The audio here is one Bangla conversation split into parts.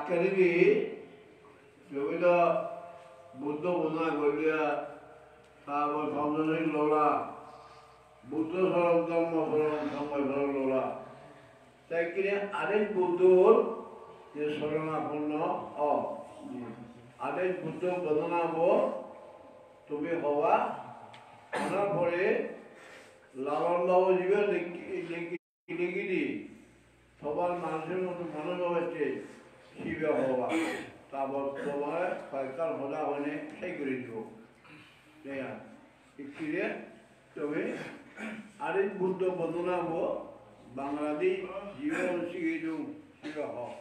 그러기 여기다 무도 문화 걸려 사고 성전을 놀아 무도 사람 담모 사람 정말 놀아 자기네 아래 무도 제 소리나 불러 아래 무도 번나고 তুমি হওয়া ওনার পরে লালন বাবু জীবে লিখি সবার মানুষের মতো মনে হচ্ছে শিবে হওয়া তারপর তোমার সরকার হলা হলে সেই করে দিব কিরে তবে আরেক বুদ্ধ বদনাম বাংলাদেশ জীবন শিখে শিবে হওয়া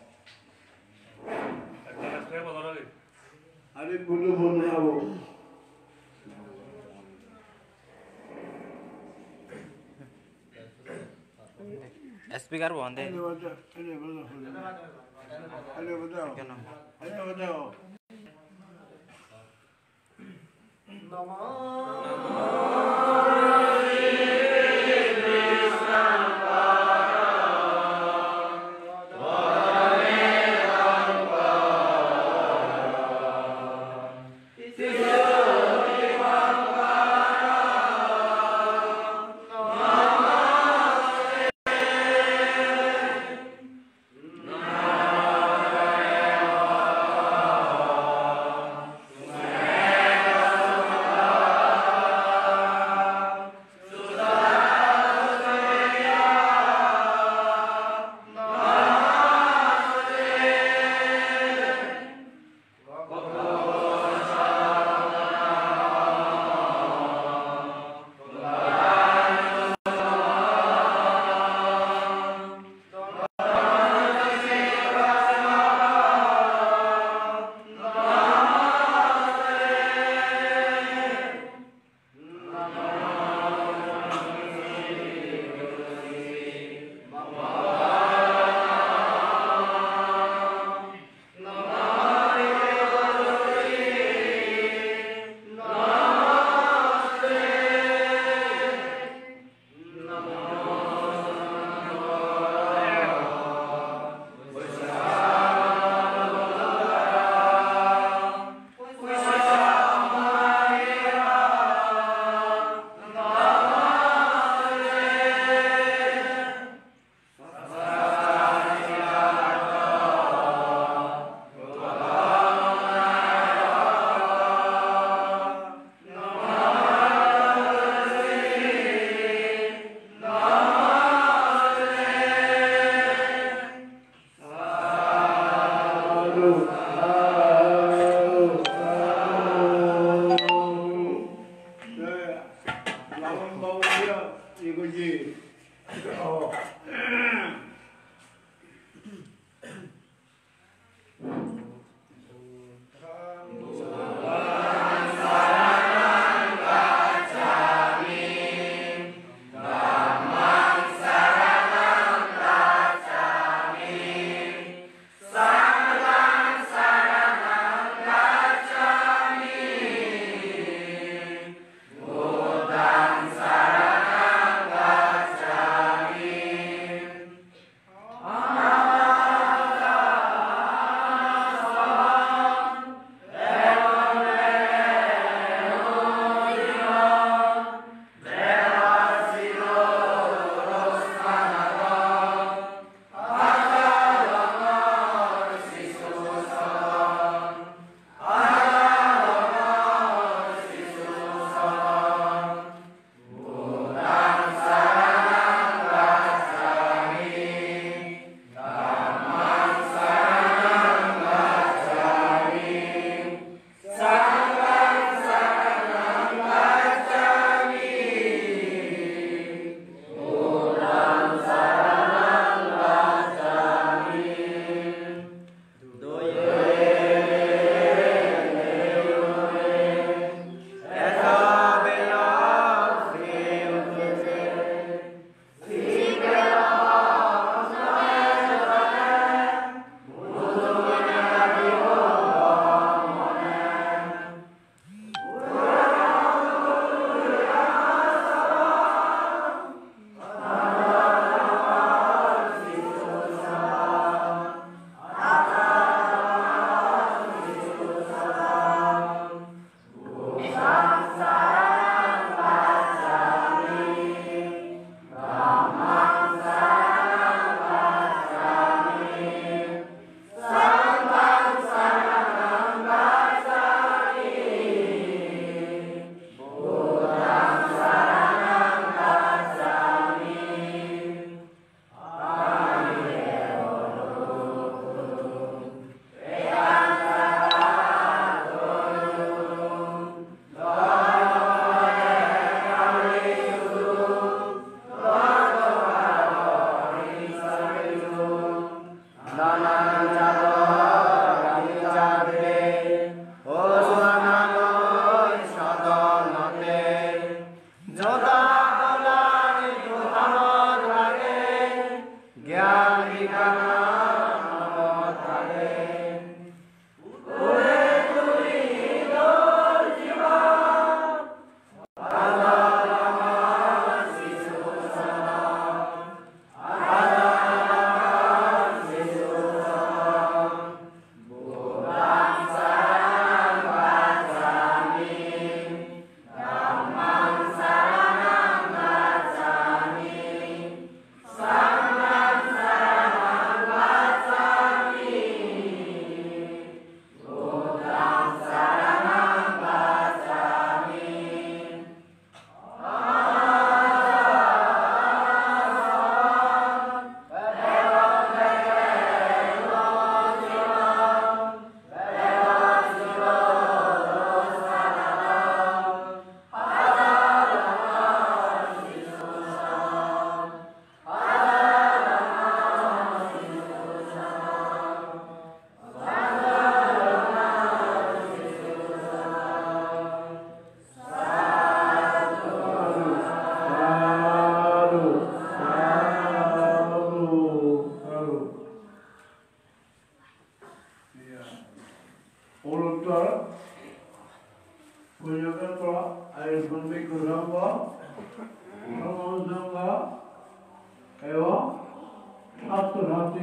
আরেক বুদ্ধ বদনাম स्पीकर बंद है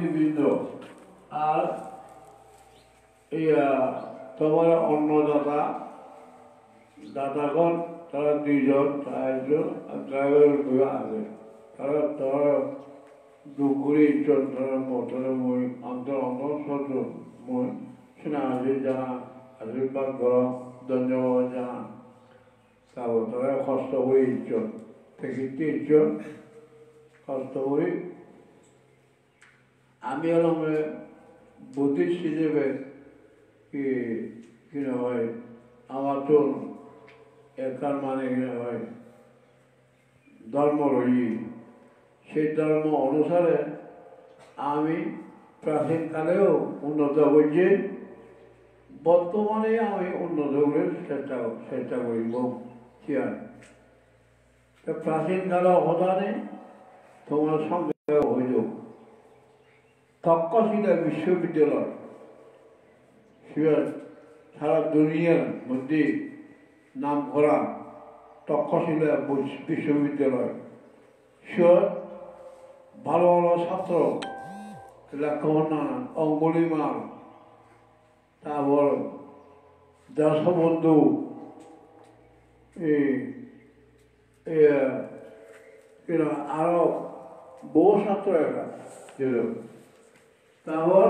অতিথিবৃন্দ আর তোমার অন্য দাদাগণ তারা 2 জন 4 জন আর ড্রাইভার আছে তারা দুপুরে ইচ্ছন তারা মোটরে মই অন্তর সহ্য মই সিনাহাজি জানা আশীর্বাদ করা ধন্যবাদ জানা তারপর তারা কষ্ট করে ইচ্ছন থেকে ইচ্ছন কষ্ট করে আমি হলাম বুদ্ধিস্ট হিসেবে কি হয় আমার তো একার মানে হয় ধর্ম রই সেই ধর্ম অনুসারে আমি প্রাচীনকালেও উন্নত হয়েছি বর্তমানে আমি উন্নত করে চেষ্টা করিব প্রাচীনকালে অবদানে তোমার সঙ্গে হইল তক্ষশিলা বিশ্ববিদ্যালয় সারা দুনিয়ার মধ্যে নাম করা তক্ষশিলা বিশ্ববিদ্যালয় ভালো ভালো ছাত্র লেখাপড়া অঙ্গুলিমাল তারপর দেশবন্ধু আরো বহু ছাত্র এরা ছিল তারপর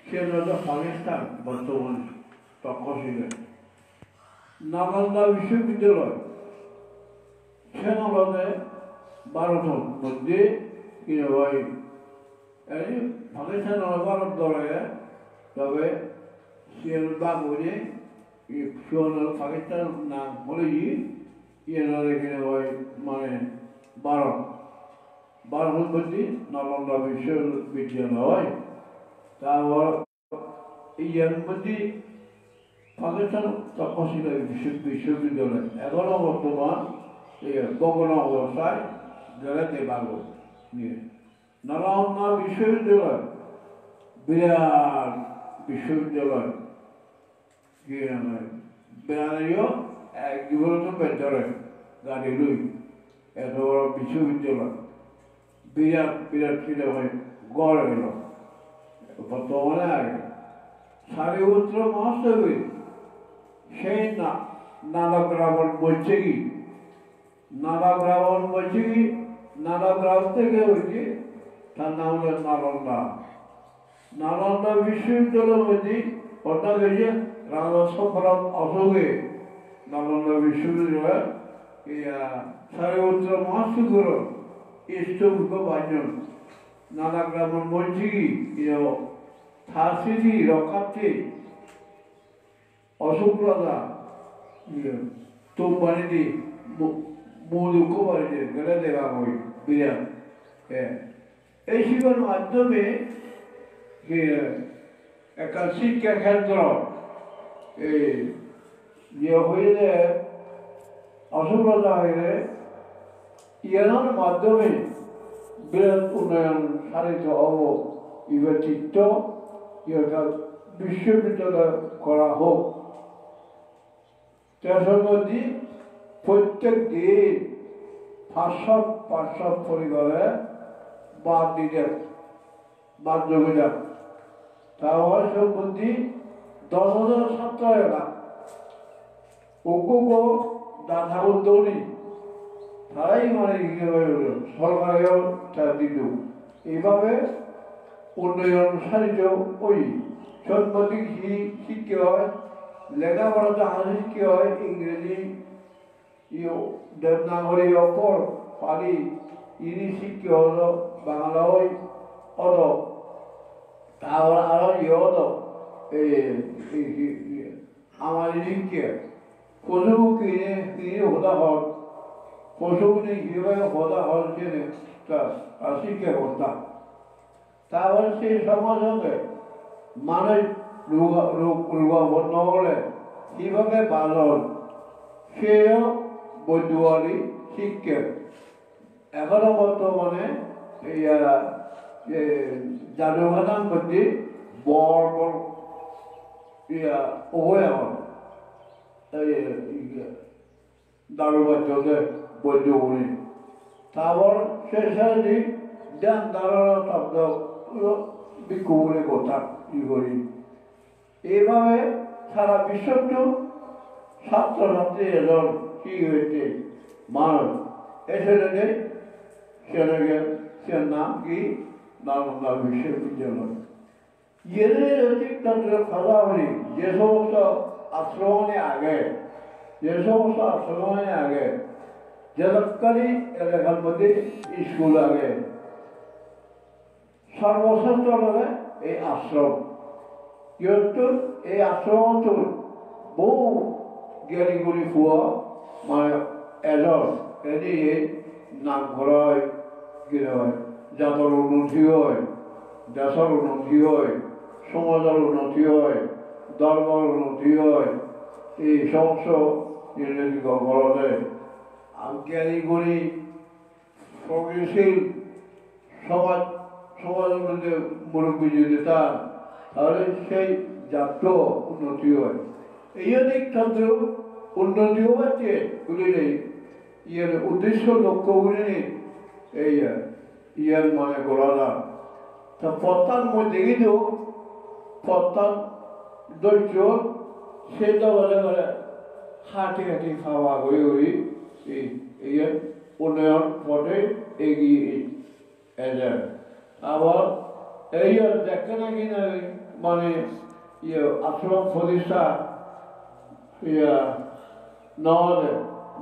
সে পাকিস্তান বর্তমানে তক্ষশিলা নালন্দা বিশ্ববিদ্যালয় সেনাবাদে ভারতের মধ্যে হয় পাকিস্তান ভারত দলে তবে বাগুনে পাকিস্তান নাম বলে এখানে হয় মানে ভারতের মধ্যে নালন্দা বিশ্ববিদ্যালয় তারপর ইয়ার মধ্যে পাকিস্তান তক্ষশিলা বিশ্ববিদ্যালয় এখনো বর্তমান গগন অবস্থায় গেলাতে পারবো নালন্দা বিশ্ববিদ্যালয় বিরাট বিশ্ববিদ্যালয় বেড়ানিও এক জীবনত বেতরে গাড়ি লই এত বড় বিশ্ববিদ্যালয় বিরাট হয় গড় হইল বর্তমানে আগে সারিপুত্র মহাস্তবী সেই নানা ব্রাহ্মণ বলছে কি নানা গ্রাম থেকে হয়েছে তার নাম হলো নালন্দা বিশ্ববিদ্যালয়ের মধ্যে অর্থাৎ হয়েছে রাজা সম্রাট অশোকে নালন্দা বিশ্ববিদ্যালয় সারিপুত্র মহাস্তবীর ইষ্টভূত বাজন নানা গ্রামের বলছে কি থার্সিদি রক্ষার্থে অশোক রাজা তোমবাড়িতে মধুক্ষ বাড়িতে গেলে দেওয়া হয় বিরাট এই শিক্ষার মাধ্যমে একটা শিক্ষা ক্ষেত্র হইলে অশোক রাজা হইলে ইয়ার মাধ্যমে বিরাট উন্নয়ন সাধিত হব বিবেচিত বিশ্ববিদ্যালয় করা হোক মধ্যে প্রত্যেক দিন 500 পরিবারে বাদ দিতেন বাধ্যবিধান তাহলে সম্বন্ধে 10,000 ছাত্র এরা অজ্ঞ দাদা উদ্যোগী তারাই মানে সরকারেও তারা দিল এইভাবে উন্নয়ন সাধিত ওই সম্পত্তি শিক্ষা হয় লেখাপড়া জাহাজ শিক্ষা হয় ইংরেজি দেবনাগরী অক্ষর পালি ইনি শিক্ষা হলো বাংলা হয় অদ তারপর আরো হদ আমার শিক্ষা পশু কিনে হতা হল পশু কিনে কীভাবে হতা হল জেনে তার শিক্ষা করতাম তারপরে সেই সঙ্গে সঙ্গে মানুষ রোগাবন্ন হলে কীভাবে ভালো হল সেও বৈদ্যুয়ারি শিক্ষা এখনো বর্তমানে জাদুঘাটার মধ্যে বড় বড় উভয় এখন দারুবাচ্যকে বৈদ্যুগুলি তারপর শেষে ধ্যান ধারণা শব্দ বিক্ষোভের কথা ই করি এইভাবে সারা বিশ্বটো ছাত্রছাত্রী এজন কি হয়েছে মানুষ এসে সেটাকে সে নাম কি নালন্দা বিশ্ববিদ্যালয় এদের অতিক্রান্ত ফলাফলি যে সমস্ত আশ্রমে আগে জলকারী এলাকার মধ্যে স্কুল আগে সর্বশ্রেষ্ঠ হলে এই আশ্রম কিন্তু এই আশ্রমটোৰ বহু জ্ঞানী গুণী পোৱা মানে এনে নামঘৰ হয় কি হয় জাতৰ উন্নতি হয় দেশৰ উন্নতি হয় সমাজৰ উন্নতি হয় ধৰ্মৰ উন্নতি হয় এই সমস্ত ঘৰতে জ্ঞানী গুণী প্রগতিশীল সমাজের মধ্যে মুরব্বী যদি তার তাহলে সেই জাতীয় উন্নতি হয় এই দিক থেকে উন্নতিও হচ্ছে বুঝলি ইয়ের উদ্দেশ্য লক্ষ্যগুলি নেই এই ইয়ার মানে গোড়ালা তা পত্তার মধ্যে কিন্তু পত্তার ধৈর্য সেটা বলে বলে হাঁটি খাওয়া ঘুরি এই ইয়ার উন্নয়ন পথে এগিয়ে যায় আবার এই দেখে না কিনা মানে আশ্রম প্রতিষ্ঠা নহলে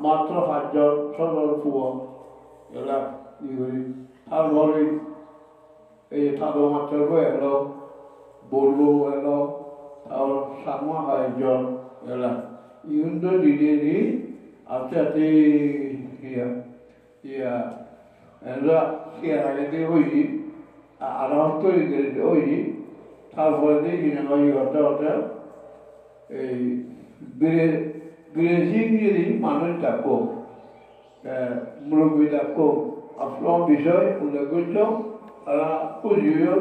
মাত্র 5 জন সদর পুয়া এগুলা ই করি তারপরে এই ঠাকুর মাত্র এলো বলবো এলো তারপর সামা হয় জন এগুলা ইউন্ড দিদি আস্তে আস্তে এরা আগে দিয়ে হইনি আরাম তৈরি করে হইনি তারপরে দেখি না ওই হতে এই বিদেশি ইংরেজি মানুষ ডাকো মুরব্বী ডাকো আপনার বিষয় উল্লেখ করছ তারা বুঝিও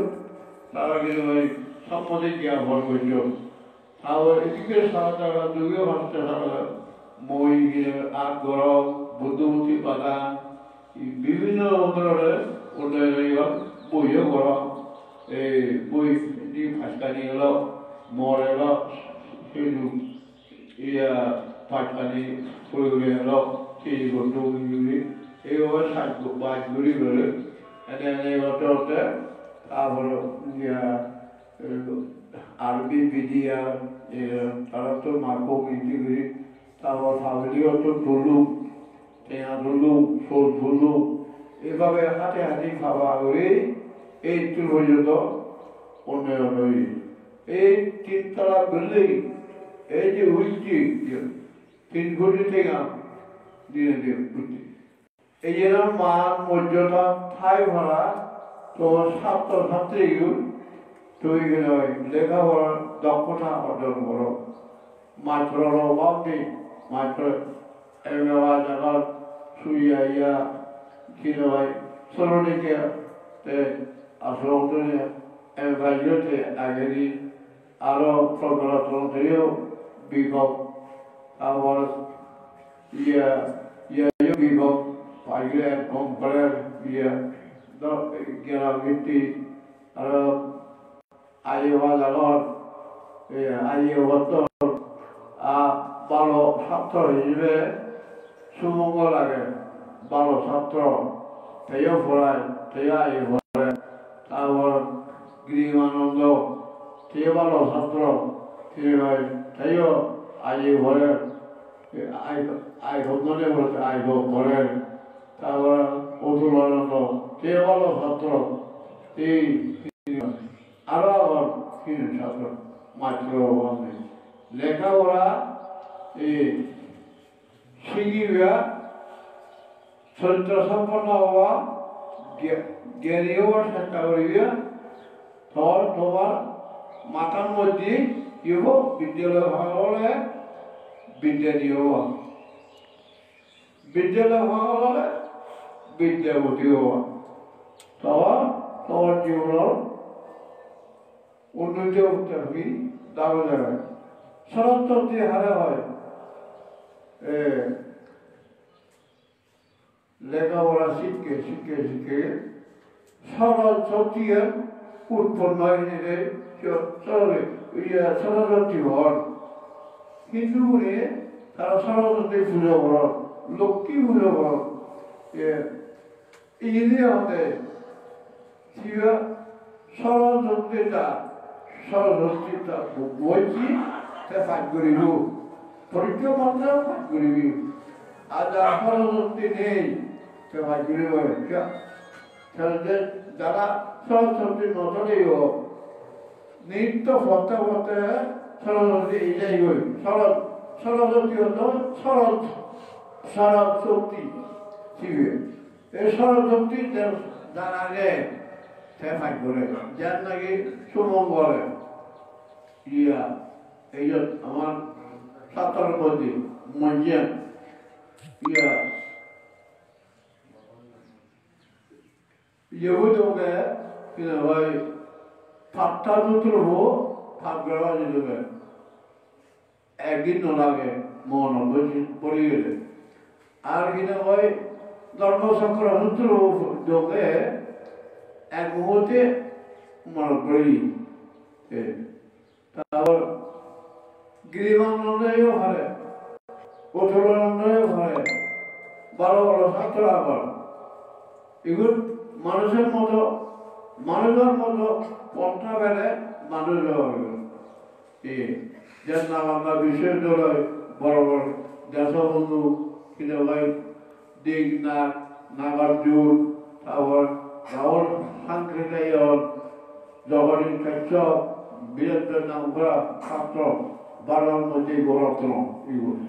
তারা কিন্তু ওই সম্মতি জ্ঞাপন করছ তারপর এদিকে সারা টাকা যুগেও ভাবতে সারা মই গরম বুদ্ধমূর্তি পাতা বিভিন্ন ধরনের উন্নয়ন বইও গরম এই বই ফাঁসকানি এলো মর এলো সেই ফাঁসকানি ফুলগুলি এলো সেই গন্ডগুলি এইভাবে 5 গুলি করে এনে হতে হতে তারপরে আরবি বিদিয়া তারা তো মার্কো ইন্টিগ্রি তারপর ফামিলিও তো ধরলুম টেঙা ধরলুম শোল ধরলুম এভাবে হাতে খাওয়া করে এই পর্যন্ত উন্নয়ন হয়ে এই 3 তলা বিল্ডিং এই যে উইচি 3 কোটি টাকা দিয়ে এই যে মান মর্যাদা ঠাই ভরা তোমার ছাত্রছাত্রীগুলো তৈরি হয় লেখাপড়ার দক্ষতা অর্জন করো মাত্রার অভাব নেই মাত্র জায়গার শুইয়া ইয়া কি হয় শ্রমিকে আসলে এমবাইজতে আগেরই আরো প্রগতনতেও বিভব আবার বিভব পাইলে কম্পারের জ্ঞানবৃত্তি আর আইওয়া জাগর আইওয়াত ভালো ছাত্র হিসেবে সুমঙ্গল লাগে ভালো ছাত্র তেও পড়ায় তেও আই পড়ে তারপর গৃহানন্দ তেও ভালো ছাত্র তেও আই পড়ে আই সন্তানে বলছে আই পড়ে তারপর অতুলানন্দ তেও ভালো ছাত্র এই আরো আবার ছাত্র মাত্র লেখাপড়া শিখিবা চরিত্র সম্পন্ন হওয়া জ্ঞানী হওয়ার চেষ্টা করিবা তোমার মাথার মধ্যে কি হব বিদ্যালয় হলে বিদ্যা দিয়ে হওয়া বিদ্যালয় হলে বিদ্যাপতি হওয়া তোমার জীবনের উন্নতি হতে হবে দারুণ জায়গায় সরস্বতী হারে হয় লেখাপড়া শিখে সরল শক্তির উৎপন্ন হয়ে সরস্বতী হন হিন্দুগুলি তারা সরস্বতী পুজো করেন লক্ষ্মী পুজো করেন এই যে আমাদের সরস্বতীটা বলছি ফাইট করিব পরীক্ষা মাত্রা ফাইট করিবি আর যারা সরস্বতী নেই সে ফাইট করিব যারা সরস্বতী নজরেও নিত্য ফতে ফতে সরস্বতী এটাই হই সরস্বতী হতো সরল শক্তি শিবে এই সরস্বতী যার আগে সে ফাইট করে যার নাকি সুমঙ্গলে ইয়া এই যে আমার ছাত্রের মধ্যে মঞ্জেন ইয়া 예후도에 그냥 거의 밥타도 들고 밥 그래가지고 애기 놀라게 뭐는 뭐지 버리게 আর কিনা হয় ধর্মচক্র লোকে এক মুহূর্তে মনে করি তারপর গিরিবানন্দেও হয় কঠোরানন্দেও হয় বড় বড় ছাত্র আবার এগুলো মানুষের মতো পন্থা বেড়ে মানুষ যার নাম আমরা বিশ্ববিদ্যালয় বড় বড় দেশবন্ধু কিনে ভাই দিগনাথ নাগার্জুন তারপর রাহুল সাংকৃতিক জগদীশ কাশ্যপ বীরেন্দ্র নাম করা ছাত্র বারোর মধ্যে গোরত্ন এগুলো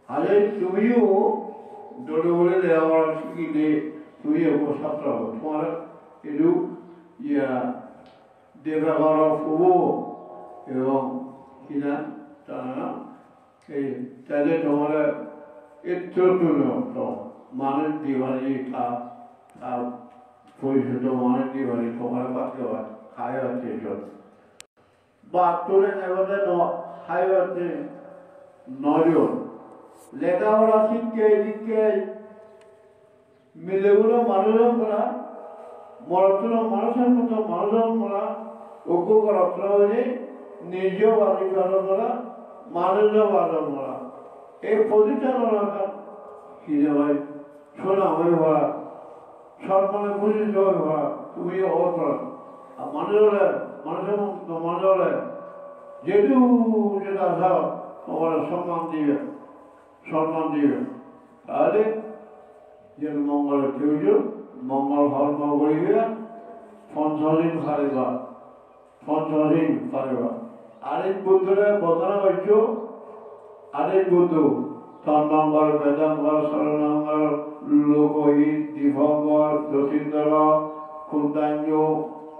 আজ তুমিও দৌড়ে বলে দেওয়া শিখিলে তুমি ছাত্র তোমার এটু ইয়া দেবরাগর ফুবো এবং কিনা তারা এই তাদের তোমার একটু মানুষ দিবানি পরিশুদ্ধ মানুষ দিবানি তোমার বাক্য খায় হচ্ছে বা তোরে নেবাদে খায় হচ্ছে নজন লেখাপড়া শিখকে দিককে মিলেগুলো মানুষজন করা মরতুলো মানুষের মতো মানুষজন করা ঐক্য করা হলে নিজ বাড়ি করা মানুষ বাড়ি করা এই পরিচালনাটা কি ভাই শোনা হয়ে ভরা সম্মানে পরিচিত হয়ে ভরা তুমি অবর আর মানুষের মতো মানুষের যেটু যেটা যাও তোমার সম্মান দিবে তাহলে যেন মঙ্গলের তৈরি মঙ্গল ধর্ম করিবে পঞ্চদিন পারিবা আরেক বুদ্ধরে বদনা হইছ আরেক বুদ্ধ তন্মঙ্গল বেদাঙ্গল শরণাঙ্গল লোকহিত দিভঙ্গল যতীন্দ্র কুন্দাঞ্জ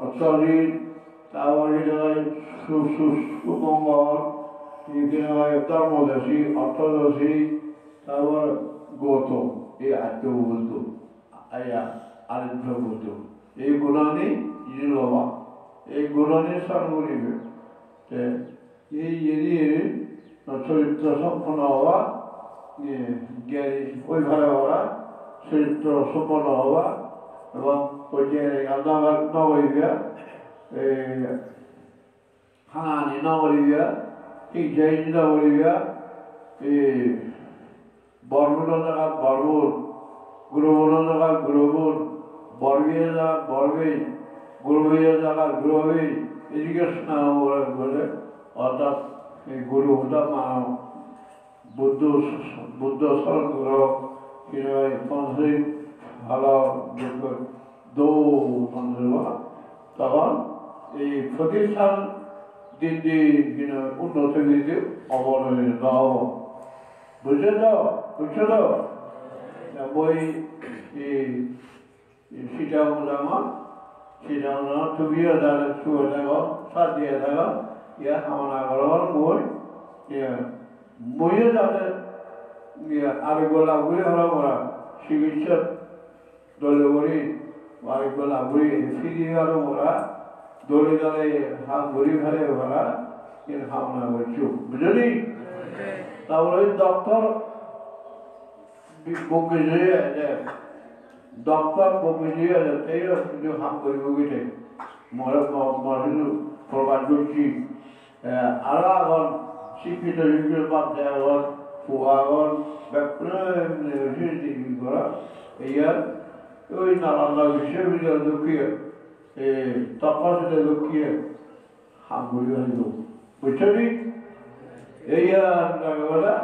অশ্বজিৎ তারপরে সুমঙ্গল ধর্মদশী অর্থদশী তারপর গৌতম এই আত্মবুদ্ধ আরেকটা বুদ্ধ এই গুণানি ইলবা এই গুণানি সর্বরিবে এই চরিত্র সম্পন্ন হওয়া জ্ঞানী ওইভাবে হওয়া চরিত্র সম্পন্ন হওয়া এবং ওই যে নগরীরা হানানি নগরীরা ঠিক জৈন নগরীরা বর্বুর জায়গা বর্বুর গুরুবন জায়গা গুরুবন বর্গীয় জায়গা বর্গী গুরুবীয় জায়গা গুরুবী এদিকে বলে অর্থাৎ এই গুরু হঠাৎ বুদ্ধ স্মরণ করো পঞ্চদিন ভালো তখন এই প্রতিষ্ঠান দিন দিন উন্নত দিতে অবনমিত হব বুঝছো তো বই সিটাং তুমিও তাহলে শুয়ে থাকো সাত দিয়ে থাকো ইয়া কামনা করো মইও যাতে আরোগ্য লাভ করে হলো ওরা চিকিৎসা দলে করি আরোগ্য লাভ করি ফিরি হলো ওরা দলে দলে হাত ঘুরি ফেলে ওরা কিন্তু কামনা করছো বুঝলি তারপরে ডক্টর বঙ্গে Doktor pembeli ada saya itu hampir begitu. Mari perbankan aragon sipit juga pakai aragon fuagon background university juga. Iya, itu nalanda bisa bisa dukia. Tapas itu dukia hampir itu. Betul ni? Iya, nagawala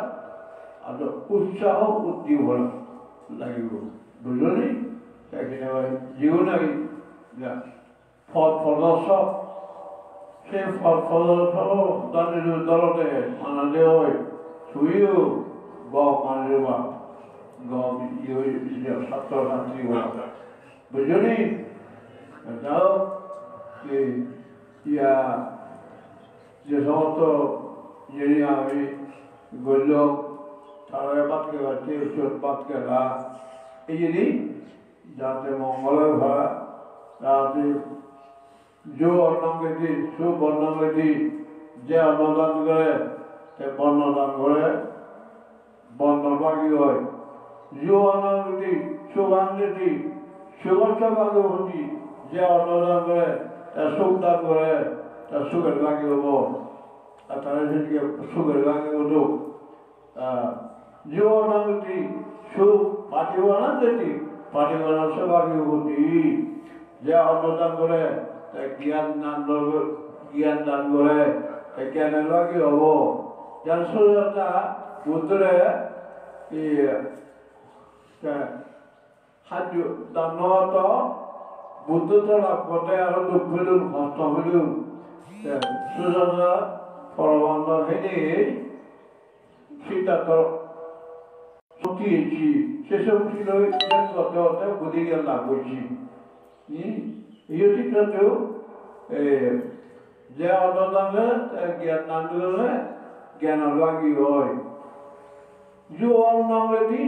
ada usaha udiwala lagi bu. Betul ni? Kaya jiwa lagi. Ya. Fotosop, saya fotosop dan itu dorong mana dia oi, suyu, bawa mana dia bawa dia satu nanti bawa. Begini, tahu, ya, sesuatu jadi kami golok, cara dapat kerja, cepat kerja, ini jadi mongol lah, jadi जो वर्णन थी शुभ वर्णन थी जे अन्नदान करे ते वर्णदान करे वर्णभागी हो जो अन्न थी शुभांग थी शुभच्छा भागी होती जे अन्नदान करे ते सुखदान करे ते सुगर भागी हो अतः के सुगर भागी हो जो अन्न थी शुभ पाठिवाना थी पाठिवाना से भागी होती जे अन्नदान करे ज्ञान दान करे ज्ञान लगे हबो जान सोजता बुद्धरे हाजु दानवत बुद्ध तला पते आरो दुखलु हस्त हलु सोजता परमानंद हेने सीता तो सतीची सेसम किलो जन गते बुद्धि ज्ञान लागोची Yaitu itu, dia orang ज्ञान नांदुले ज्ञान लगी होय जो orang lagi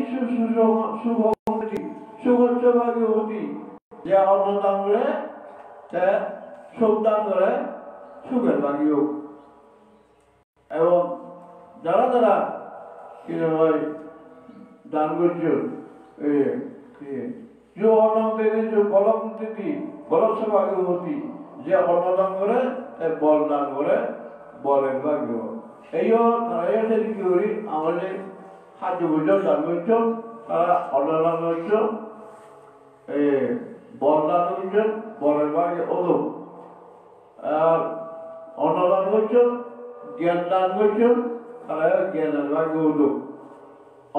सुभोगती सुभोगती होती dia orang le te Sukhdan करे सुगर लगी हो एवं जरा जरा कि होय दान गुजो जो orang तेरे जो बलम देती बलम से भागी होती जे अन्नदान करे ते बलदान करे बलेर भागी हो एयो तारा से दिकोरी आमले हाथ बुझो दान गुजो तारा अन्नदान गुजो बलदान गुजो बलेर भागी ओदो अन्नदान गुजो ज्ञान दान गुजो तारा ज्ञान भागी ओदो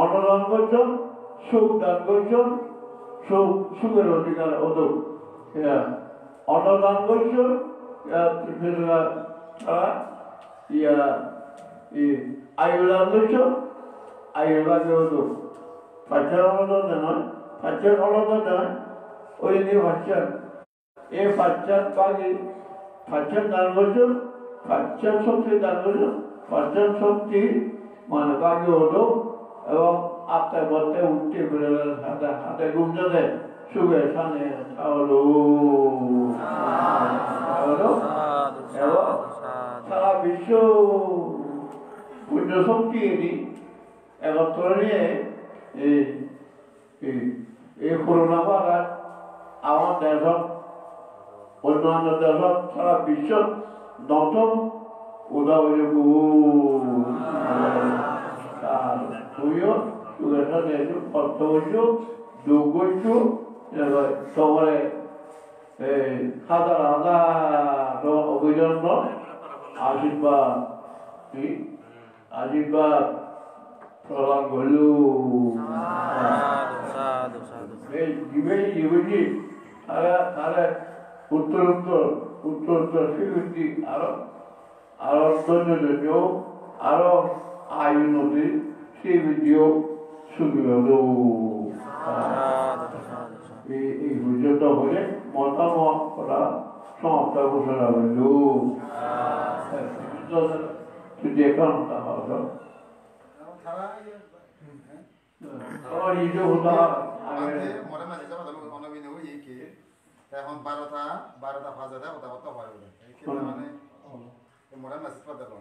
अन्नदान गुजो सुख दान गुजो सुगर अधिकार ओदो ya अन्नदान गुजो ya फिर ya आयुदान गुजो आयुदा गुजो पाचन अन्नदान ना पाचन अन्नदान ना ओई नहीं पाचन ये पाचन पागी पाचन दान गुजो पाचन शक्ति दान गुजो पाचन शक्ति मान पागी ओदो एवं आपके बत्ते उठते फिर हाथे घूमते थे सुबह साने आओ एवं सारा विश्व पुण्य शक्ति है एवं तोड़ने ये कोरोना वाला आवाज़ देशों अन्य देशों सारा विश्व नौतम उदाहरण को Tuyo, juga sana itu fotojo, dogojo, ya soalnya ada no obidan no, ajibah, orang gulu. Sadu. Ini, ada uttor sih Arab tujuh, Arab ayu nanti. Si video sudah ini video tu boleh, mata pada sampai bersama dulu. Sudah kan tak ada. Kalau itu sudah. Mula macam apa tu? Orang ini hujan ke? Tahun baru ta fasa dah, atau apa? Ini mana? Mula macam apa tu?